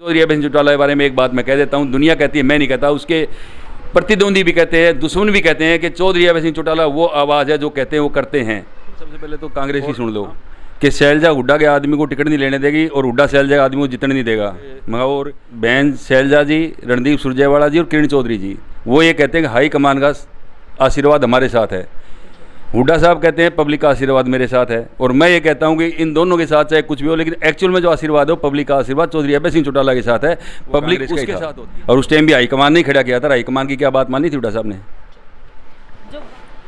चौधरी अभय सिंह चौटाला के बारे में एक बात मैं कह देता हूँ, दुनिया कहती है, मैं नहीं कहता, उसके प्रतिद्वंदी भी कहते हैं, दुश्मन भी कहते हैं कि चौधरी अभय सिंह चौटाला वो आवाज़ है जो कहते हैं वो करते हैं। सबसे पहले तो कांग्रेस की सुन लो कि शैलजा हुड्डा के आदमी को टिकट नहीं लेने देगी और हुड्डा शैलजा के आदमी को जितने नहीं देगा। और बहन शैलजा जी, रणदीप सुरजेवाला जी और किरण चौधरी जी वो ये कहते हैं कि हाई कमान का आशीर्वाद हमारे साथ है। हुड्डा साहब कहते हैं पब्लिक का आशीर्वाद मेरे साथ है, और मैं ये कहता हूं कि इन दोनों के साथ चाहे कुछ भी हो, लेकिन एक्चुअल में जो आशीर्वाद हो पब्लिक का आशीर्वाद चौधरी अभय सिंह चौटाला के साथ है, पब्लिक उसके साथ होती है। और उस टाइम भी हाईकमान नहीं खड़ा किया था, हाईकमान की क्या बात मानी थी हुड्डा साहब ने।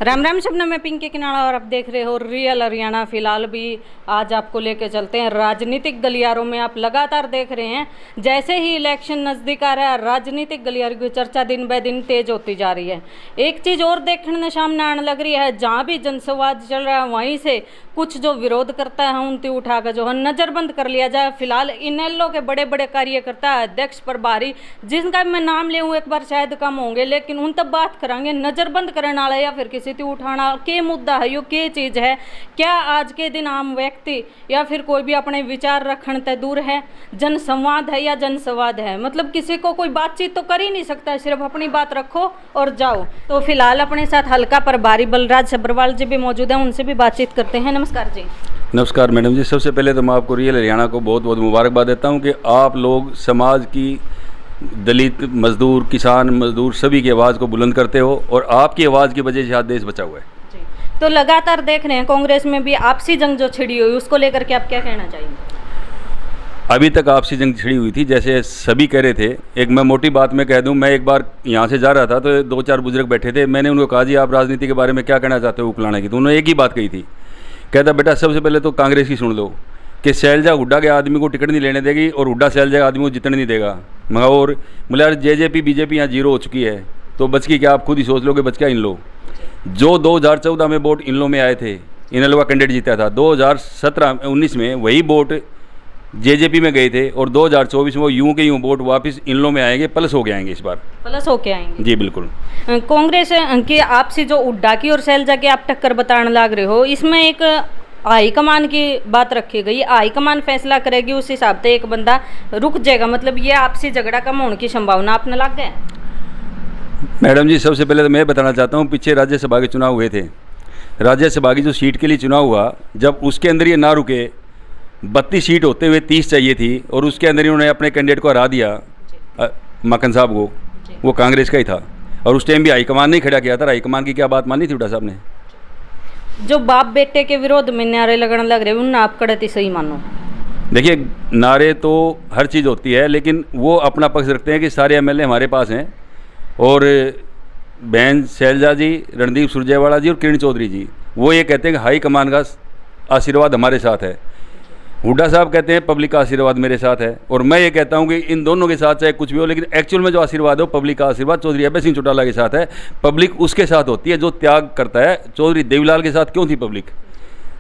राम राम शबनम में पिंकी किनारा, और आप देख रहे हो रियल हरियाणा। फिलहाल भी आज आपको लेके चलते हैं राजनीतिक गलियारों में। आप लगातार देख रहे हैं जैसे ही इलेक्शन नज़दीक आ रहा है, राजनीतिक गलियारों की चर्चा दिन ब दिन तेज होती जा रही है। एक चीज़ और देखने सामने आने लग रही है, जहाँ भी जनसंवाद चल रहा है वहीं से कुछ जो विरोध करता है उनकी उठाकर जो है नज़रबंद कर लिया जाए। फिलहाल इनेलो के बड़े बड़े कार्यकर्ता, अध्यक्ष, प्रभारी, जिनका मैं नाम ले एक बार शायद कम होंगे, लेकिन उन तब बात करेंगे नज़रबंद करने वाला या फिर किसी उठाना के मुद्दा है, यो के चीज़ है। क्या आज के दिन आम व्यक्ति या फिर कोई भी अपने विचार रखने से दूर है? जनसंवाद है या जनसंवाद है? मतलब किसी को कोई बातचीत तो कर ही नहीं सकता, सिर्फ अपनी बात रखो और जाओ। तो फिलहाल अपने साथ हल्का प्रभारी बलराज सब्रवाल जी भी मौजूद हैं, उनसे भी बातचीत करते हैं। नमस्कार जी। नमस्कार मैडम जी। सबसे पहले तो मैं आपको रियल हरियाणा को बहुत बहुत मुबारकबाद देता हूँ कि आप लोग समाज की, दलित, मजदूर, किसान, मजदूर सभी की आवाज़ को बुलंद करते हो, और आपकी आवाज़ की वजह से आज देश बचा हुआ है। तो लगातार देख रहे हैं कांग्रेस में भी आपसी जंग जो छिड़ी हुई, उसको लेकर के आप क्या कहना चाहेंगे? अभी तक आपसी जंग छिड़ी हुई थी, जैसे सभी कह रहे थे। एक मैं मोटी बात में कह दूं, मैं एक बार यहाँ से जा रहा था तो दो चार बुजुर्ग बैठे थे, मैंने उनको कहा जी आप राजनीति के बारे में क्या कहना चाहते हो उकलाने की, तो उन्होंने एक ही बात कही थी, कहता बेटा सबसे पहले तो कांग्रेस की सुन लो कि शैलजा हुड्डा के आदमी को टिकट नहीं लेने देगी और हुड्डा शैलजा के आदमी को जितने नहीं देगा। और बोले यार जेजेपी बीजेपी यहाँ जीरो हो चुकी है, तो बच की क्या? आप खुद ही सोच लो कि बच क्या इन लो। जो 2014 में वोट इन लो में आए थे, इनेलो का कैंडिडेट जीता था, 2017-19 में वही वोट जेजेपी में गए थे, और 2024 में वो यूं के यूं वोट वापस इन लो में आएंगे, प्लस हो के आएंगे, इस बार प्लस होके आएंगे। जी बिल्कुल। कांग्रेस की आपसी जो हुड्डा की और शैलजा की आप टक्कर बताने लग रहे हो, इसमें एक हाईकमान की बात रखी गई। हाईकमान फैसला करेगी, उस हिसाब से एक बंदा रुक जाएगा, मतलब ये आपसी झगड़ा कम होने की संभावना आपने लग गए? मैडम जी सबसे पहले तो मैं बताना चाहता हूँ, पीछे राज्यसभा के चुनाव हुए थे, राज्यसभा की जो सीट के लिए चुनाव हुआ, जब उसके अंदर ये ना रुके, 32 सीट होते हुए 30 चाहिए थी, और उसके अंदर इन्होंने अपने कैंडिडेट को हरा दिया, माखन साहब को, वो कांग्रेस का ही था, और उस टाइम भी हाईकमान नहीं खड़ा किया था। हाईकमान की क्या बात मानी थी हुड्डा साहब ने? जो बाप बेटे के विरोध में नारे लगने लग रहे उन आप कड़ती सही मानो। देखिए नारे तो हर चीज़ होती है, लेकिन वो अपना पक्ष रखते हैं कि सारे एमएलए हमारे पास हैं, और बहन शैलजा जी, रणदीप सुरजेवाला जी और किरण चौधरी जी वो ये कहते हैं कि हाई कमान का आशीर्वाद हमारे साथ है। हुड्डा साहब कहते हैं पब्लिक का आशीर्वाद मेरे साथ है, और मैं ये कहता हूं कि इन दोनों के साथ चाहे कुछ भी हो, लेकिन एक्चुअल में जो आशीर्वाद हो पब्लिक का आशीर्वाद चौधरी अभय सिंह चौटाला के साथ है, पब्लिक उसके साथ होती है जो त्याग करता है। चौधरी देवीलाल के साथ क्यों थी पब्लिक?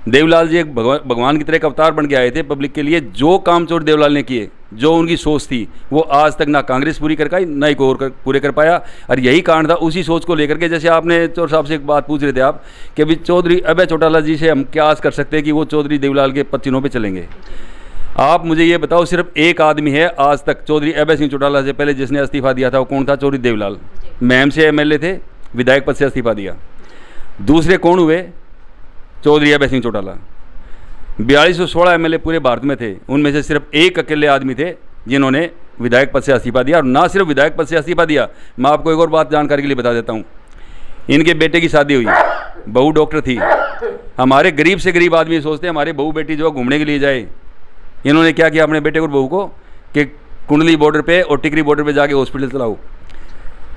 देवीलाल जी एक भगवान की तरह एक अवतार बन के आए थे पब्लिक के लिए। जो काम चौधरी देवीलाल ने किए, जो उनकी सोच थी, वो आज तक ना कांग्रेस पूरी कर पाई, ना ही कोई और पूरे कर पाया, और यही कारण था उसी सोच को लेकर के। जैसे आपने चौधरी साहब से एक बात पूछ रहे थे आप कि अभी चौधरी अभय चौटाला जी से हम क्या आस कर सकते हैं कि वो चौधरी देवीलाल के पत्तिनों पे चलेंगे? आप मुझे ये बताओ, सिर्फ एक आदमी है आज तक चौधरी अभय सिंह चौटाला से पहले जिसने इस्तीफा दिया था, वो कौन था? चौधरी देवीलाल। मैम से एमएलए थे, विधायक पद से इस्तीफा दिया। दूसरे कौन हुए? चौधरी अभय सिंह चौटाला। 4216 एमएलए पूरे भारत में थे, उनमें से सिर्फ एक अकेले आदमी थे जिन्होंने विधायक पद से इस्तीफा दिया, और ना सिर्फ विधायक पद से इस्तीफा दिया, मैं आपको एक और बात जानकारी के लिए बता देता हूँ। इनके बेटे की शादी हुई, बहू डॉक्टर थी। हमारे गरीब से गरीब आदमी सोचते हैं हमारे बहू बेटी जो घूमने के लिए जाए, इन्होंने क्या किया अपने बेटे और बहू को कि कुंडली बॉर्डर पे और टिकरी बॉर्डर पे जाके हॉस्पिटल चलाओ।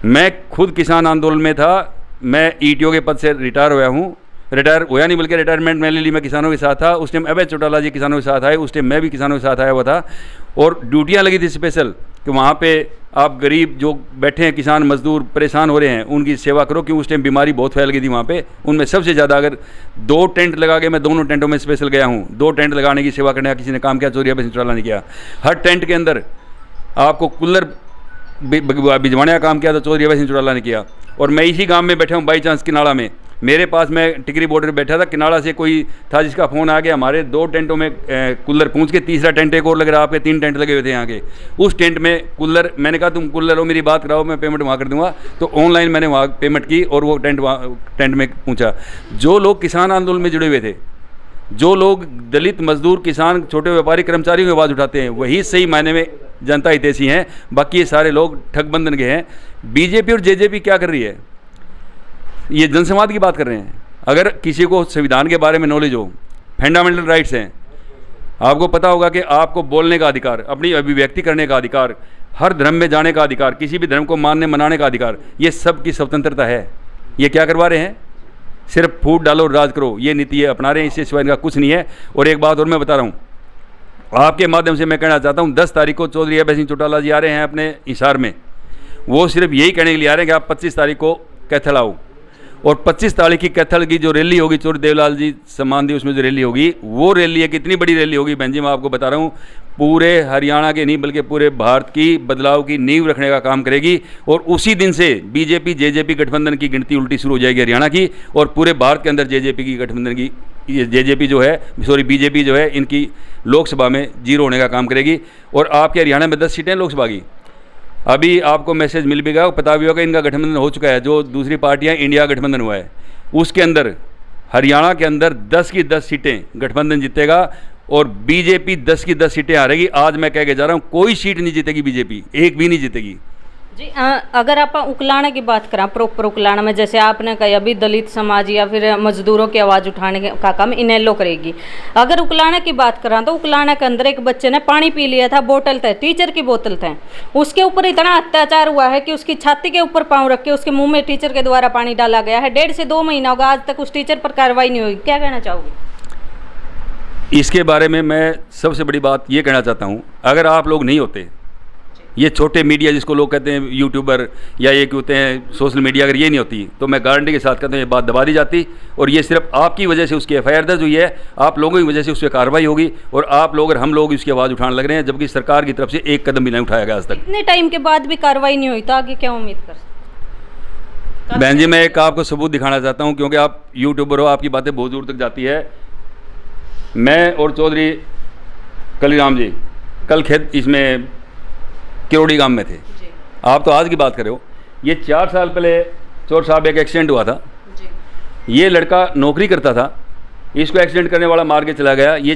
मैं खुद किसान आंदोलन में था, मैं ईटीओ के पद से रिटायर हुआ हूँ, रिटायर होया नहीं बल्कि रिटायरमेंट मैंने ली, मैं किसानों के साथ था। उस टाइम अभय चौटाला जी किसानों के साथ आए, उस टाइम मैं भी किसानों के साथ आया हुआ था, और ड्यूटियाँ लगी थी स्पेशल कि वहाँ पे आप गरीब जो बैठे हैं, किसान मजदूर परेशान हो रहे हैं, उनकी सेवा करो, क्योंकि उस टाइम बीमारी बहुत फैल गई थी वहाँ पे। उनमें सबसे ज़्यादा अगर 2 टेंट लगा के, मैं दोनों टेंटों में स्पेशल गया हूँ, 2 टेंट लगाने की सेवा करने का किसी ने काम किया, चौधरी अभय सिंह चौटाला ने किया। हर टेंट के अंदर आपको कूलर भिजवाने का काम किया तो चौधरी अभय सिंह चौटाला ने किया। और मैं इसी गांव में बैठा हूँ बाई चांस किनाड़ा में, मेरे पास मैं टिकरी बॉर्डर पर बैठा था, किनारा से कोई था जिसका फ़ोन आ गया, हमारे 2 टेंटों में कूलर पहुँच के, तीसरा टेंट एक और लग रहा, आपके 3 टेंट लगे हुए थे यहाँ के। उस टेंट में कूलर, मैंने कहा तुम कूलर हो, मेरी बात कराओ, मैं पेमेंट वहाँ कर दूँगा। तो ऑनलाइन मैंने वहाँ पेमेंट की और वो टेंट में पहुँचा। जो लोग किसान आंदोलन में जुड़े हुए थे, जो लोग दलित, मजदूर, किसान, छोटे व्यापारी, कर्मचारियों की आवाज़ उठाते हैं, वही सही मायने में जनता हितैषी हैं। बाकी ये सारे लोग ठग बंधन के हैं। बीजेपी और जेजेपी क्या कर रही है? ये जनसंवाद की बात कर रहे हैं। अगर किसी को संविधान के बारे में नॉलेज हो, फंडामेंटल राइट्स हैं, आपको पता होगा कि आपको बोलने का अधिकार, अपनी अभिव्यक्ति करने का अधिकार, हर धर्म में जाने का अधिकार, किसी भी धर्म को मानने मनाने का अधिकार, ये सब की स्वतंत्रता है। ये क्या करवा रहे हैं? सिर्फ फूट डालो और राज करो, ये नीति ये अपना रहे हैं। इससे सिवाय इनका कुछ नहीं है। और एक बात और मैं बता रहा हूँ, आपके माध्यम से मैं कहना चाहता हूँ, 10 तारीख को चौधरी अभय सिंह चौटाला जी आ रहे हैं अपने हिसार में। वो सिर्फ यही कहने के लिए आ रहे हैं कि आप 25 तारीख को कैथल आओ, और 25 तारीख की कैथल की जो रैली होगी, चौधरी देवलाल जी सम्मान दी उसमें जो रैली होगी, वो रैली एक इतनी बड़ी रैली होगी बहन जी, मैं आपको बता रहा हूँ, पूरे हरियाणा के नहीं बल्कि पूरे भारत की बदलाव की नींव रखने का काम करेगी। और उसी दिन से बीजेपी जेजेपी गठबंधन की गिनती उल्टी शुरू हो जाएगी हरियाणा की, और पूरे भारत के अंदर जेजेपी की गठबंधन की, ये जेजेपी जो है, सॉरी बीजेपी जो है, इनकी लोकसभा में 0 होने का काम करेगी। और आपके हरियाणा में 10 सीटें लोकसभा की। अभी आपको मैसेज मिल भी गया, पता भी होगा, इनका गठबंधन हो चुका है। जो दूसरी पार्टियां, इंडिया गठबंधन हुआ है, उसके अंदर हरियाणा के अंदर 10 की 10 सीटें गठबंधन जीतेगा, और बीजेपी 10 की 10 सीटें हारेगी। आज मैं कह के जा रहा हूँ, कोई सीट नहीं जीतेगी बीजेपी, एक भी नहीं जीतेगी जी। अगर आप उकलाना की बात करें, प्रॉपर उकलाना में, जैसे आपने कहा अभी दलित समाज या फिर मजदूरों की आवाज़ उठाने का काम इनेलो करेगी। अगर उकलाना की बात करें तो उकलाना के अंदर एक बच्चे ने पानी पी लिया था, बोतल थे, टीचर की बोतल थे, उसके ऊपर इतना अत्याचार हुआ है कि उसकी छाती के ऊपर पाँव रख के उसके मुंह में टीचर के द्वारा पानी डाला गया है। 1.5 से 2 महीना होगा, आज तक उस टीचर पर कार्रवाई नहीं हुई। क्या कहना चाहोगे इसके बारे में? मैं सबसे बड़ी बात ये कहना चाहता हूँ, अगर आप लोग नहीं होते, ये छोटे मीडिया जिसको लोग कहते हैं यूट्यूबर या ये कहते हैं सोशल मीडिया, अगर ये नहीं होती तो मैं गारंटी के साथ कहता हूँ ये बात दबा दी जाती। और ये सिर्फ आपकी वजह से उसकी FIR दर्ज हुई है, आप लोगों की वजह से उस पर कार्रवाई होगी, और आप लोग और हम लोग इसकी आवाज़ उठाने लग रहे हैं, जबकि सरकार की तरफ से एक कदम भी नहीं उठाया गया आज तक। इतने टाइम के बाद भी कार्रवाई नहीं हुई तो आगे क्या उम्मीद कर सकते? बहन जी, मैं एक आपको सबूत दिखाना चाहता हूँ, क्योंकि आप यूट्यूबर हो, आपकी बातें बहुत दूर तक जाती है। मैं और चौधरी कलीराम जी कल खेत इसमें किरोड़ी गांव में थे। आप तो आज की बात कर रहे हो, ये 4 साल पहले चोर साहब एक एक्सीडेंट हुआ था। ये लड़का नौकरी करता था, इसको एक्सीडेंट करने वाला मार के चला गया, ये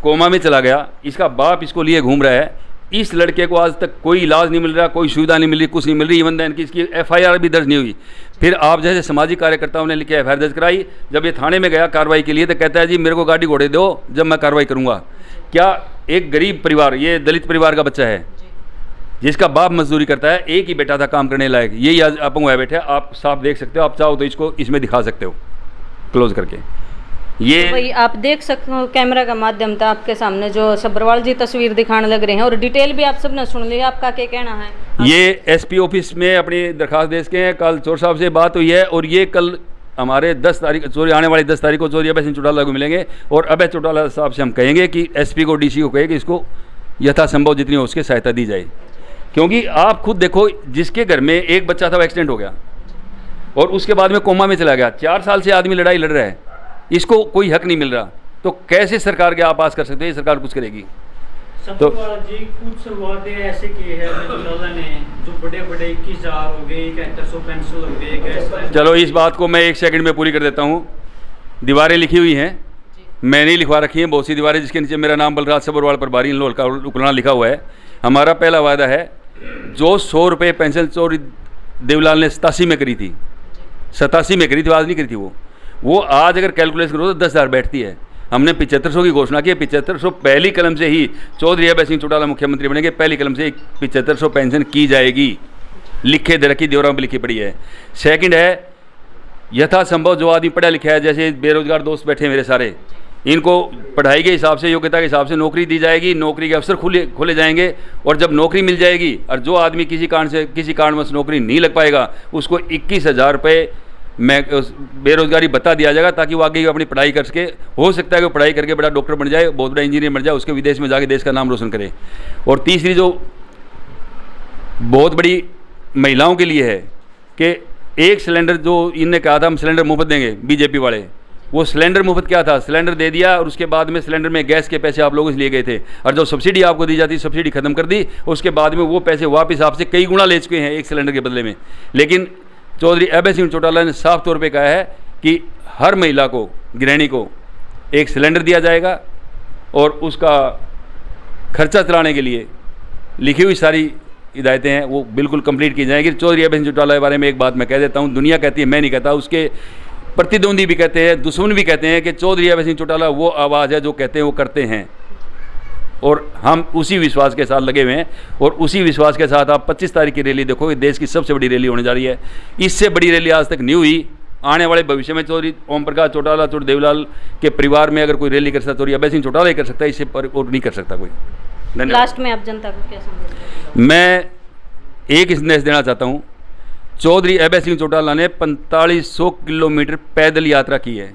कोमा में चला गया, इसका बाप इसको लिए घूम रहा है। इस लड़के को आज तक कोई इलाज नहीं मिल रहा, कोई सुविधा नहीं मिल रही, कुछ नहीं मिल रही, इवन दैन की इसकी FIR भी दर्ज नहीं हुई। फिर आप जैसे सामाजिक कार्यकर्ताओं ने लिखे FIR दर्ज कराई, जब ये थाने में गया कार्रवाई के लिए तो कहता है जी मेरे को गाड़ी घोड़े दो, जब मैं कार्रवाई करूँगा। क्या एक गरीब परिवार, ये दलित परिवार का बच्चा है जिसका बाप मजदूरी करता है, एक ही बेटा था काम करने लायक, यही आज आप हुआ बैठे, आप साफ देख सकते हो, आप चाहो तो इसको इसमें दिखा सकते हो क्लोज करके। ये तो भाई आप देख सकते हो कैमरा का माध्यम था आपके सामने जो सब्रवाल जी तस्वीर दिखाने लग रहे हैं, और डिटेल भी आप सबने सुन लिया। आपका क्या कहना है? ये SP ऑफिस में अपनी दरखास्त दे के हैं, कल चोर साहब से बात हुई है, और ये कल हमारे 10 तारीख चोरी आने वाली 10 तारीख को चौधरी अभय सिंह चौटाला को मिलेंगे, और अभय चौटाला साहब से हम कहेंगे कि SP को DC को कहे कि इसको यथासंभव जितनी हो उसकी सहायता दी जाए। क्योंकि आप खुद देखो, जिसके घर में एक बच्चा था वो एक्सीडेंट हो गया और उसके बाद में कोमा में चला गया, 4 साल से आदमी लड़ाई लड़ रहा है, इसको कोई हक नहीं मिल रहा, तो कैसे सरकार के आप पास कर सकते हैं? ये सरकार कुछ करेगी तो जी कुछ वादे ऐसे किए हैं ने जो बड़े 21,000 हो गए, 7100 पेंसिल हो गए। चलो इस बात को मैं 1 सेकंड में पूरी कर देता हूँ। दीवारें लिखी हुई हैं, मैंने ही लिखवा रखी हैं, बहुत सी दीवारें जिसके नीचे मेरा नाम बलराज सब्रवाल प्रभारी उकलाना लिखा हुआ है। हमारा पहला वादा है, जो 100 रुपये पेंशन चोरी देवलाल ने 87 में करी थी, 87 में करी थी, आज नहीं करी थी वो आज अगर कैलकुलेट करो तो 10,000 बैठती है। हमने 7500 की घोषणा की है। 7500 पहली कलम से ही चौधरी अभय सिंह चौटाला मुख्यमंत्री बनेंगे, पहली कलम से 7500 पेंशन की जाएगी, लिखे दे रखी देवरा में लिखी पड़ी है। सेकंड है, यथासंभव जो आदमी पढ़ा लिखा है, जैसे बेरोजगार दोस्त बैठे मेरे सारे, इनको पढ़ाई के हिसाब से, योग्यता के हिसाब से नौकरी दी जाएगी, नौकरी के अवसर खोले जाएंगे, और जब नौकरी मिल जाएगी और जो आदमी किसी कारणवश नौकरी नहीं लग पाएगा उसको 21,000 रुपये मैं बेरोजगारी बता दिया जाएगा, ताकि वो आगे अपनी पढ़ाई कर सके। हो सकता है कि वो पढ़ाई करके बड़ा डॉक्टर बन जाए, बहुत बड़ा इंजीनियर बन जाए, उसके विदेश में जाके देश का नाम रोशन करे। और तीसरी जो बहुत बड़ी महिलाओं के लिए है कि एक सिलेंडर जो इनने कहा था हम सिलेंडर मुफ्त देंगे बीजेपी वाले, वो सिलेंडर मुफ्त क्या था, सिलेंडर दे दिया और उसके बाद में सिलेंडर में गैस के पैसे आप लोगों से लिए गए थे, और जो सब्सिडी आपको दी जाती सब्सिडी खत्म कर दी, उसके बाद में वो पैसे वापस आपसे कई गुना ले चुके हैं एक सिलेंडर के बदले में। लेकिन चौधरी अभय सिंह चौटाला ने साफ तौर पे कहा है कि हर महिला को, गृहिणी को एक सिलेंडर दिया जाएगा और उसका खर्चा चलाने के लिए लिखी हुई सारी हिदायतें हैं वो बिल्कुल कंप्लीट की जाएंगी। चौधरी अभय सिंह चौटाला के बारे में एक बात मैं कह देता हूँ, दुनिया कहती है, मैं नहीं कहता, उसके प्रतिद्वंदी भी कहते हैं, दुश्मन भी कहते हैं कि चौधरी अभय सिंह चौटाला वो आवाज़ है जो कहते हैं वो करते हैं, और हम उसी विश्वास के साथ लगे हुए हैं। और उसी विश्वास के साथ आप 25 तारीख की रैली देखोगे, देश की सबसे बड़ी रैली होने जा रही है। इससे बड़ी रैली आज तक नहीं हुई। आने वाले भविष्य में चौधरी ओम प्रकाश चौटाला, चौधरी देवीलाल के परिवार में अगर कोई रैली कर सकता है, चौधरी अभय सिंह चौटाला ही कर सकता है, इससे पर और नहीं कर सकता कोई। धन्यवाद। लास्ट में आप जनता को क्या संदेश देते हैं? मैं एक संदेश देना चाहता हूँ, चौधरी अभय सिंह चौटाला ने 4500 किलोमीटर पैदल यात्रा की है।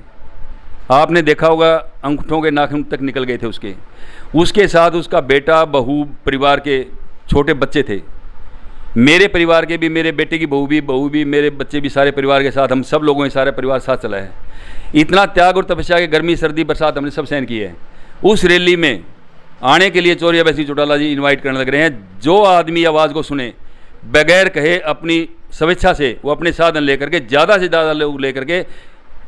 आपने देखा होगा अंगूठों के नाखून तक निकल गए थे उसके साथ उसका बेटा, बहू, परिवार के छोटे बच्चे थे, मेरे परिवार के भी, मेरे बेटे की बहू भी, मेरे बच्चे भी, सारे परिवार के साथ हम सब लोगों ने सारे परिवार साथ चला है। इतना त्याग और तपस्या के गर्मी, सर्दी, बरसात हमने सब सहन की है। उस रैली में आने के लिए चौधरी अभय सिंह चौटाला जी इन्वाइट करने लग रहे हैं। जो आदमी आवाज़ को सुने, बगैर कहे अपनी स्वेच्छा से वो अपने साधन लेकर के, ज़्यादा से ज़्यादा लोग लेकर के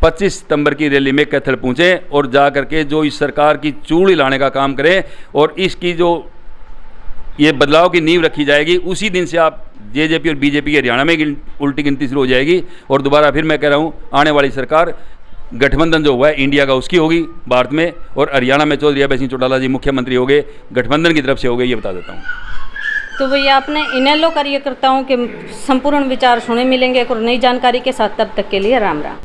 25 सितंबर की रैली में कैथल पहुँचें और जा करके जो इस सरकार की चूड़ हिलाने का काम करें, और इसकी जो ये बदलाव की नींव रखी जाएगी, उसी दिन से आप जेजेपी और बीजेपी के हरियाणा में उल्टी गिनती शुरू हो जाएगी। और दोबारा फिर मैं कह रहा हूँ, आने वाली सरकार गठबंधन जो हुआ है इंडिया का, उसकी होगी भारत में, और हरियाणा में चौधरी अभय सिंह चौटाला जी मुख्यमंत्री हो गए, गठबंधन की तरफ से हो गए, ये बता देता हूँ। तो भैया आपने इनेलो कार्यकर्ताओं के संपूर्ण विचार सुने मिलेंगे और नई जानकारी के साथ, तब तक के लिए राम राम।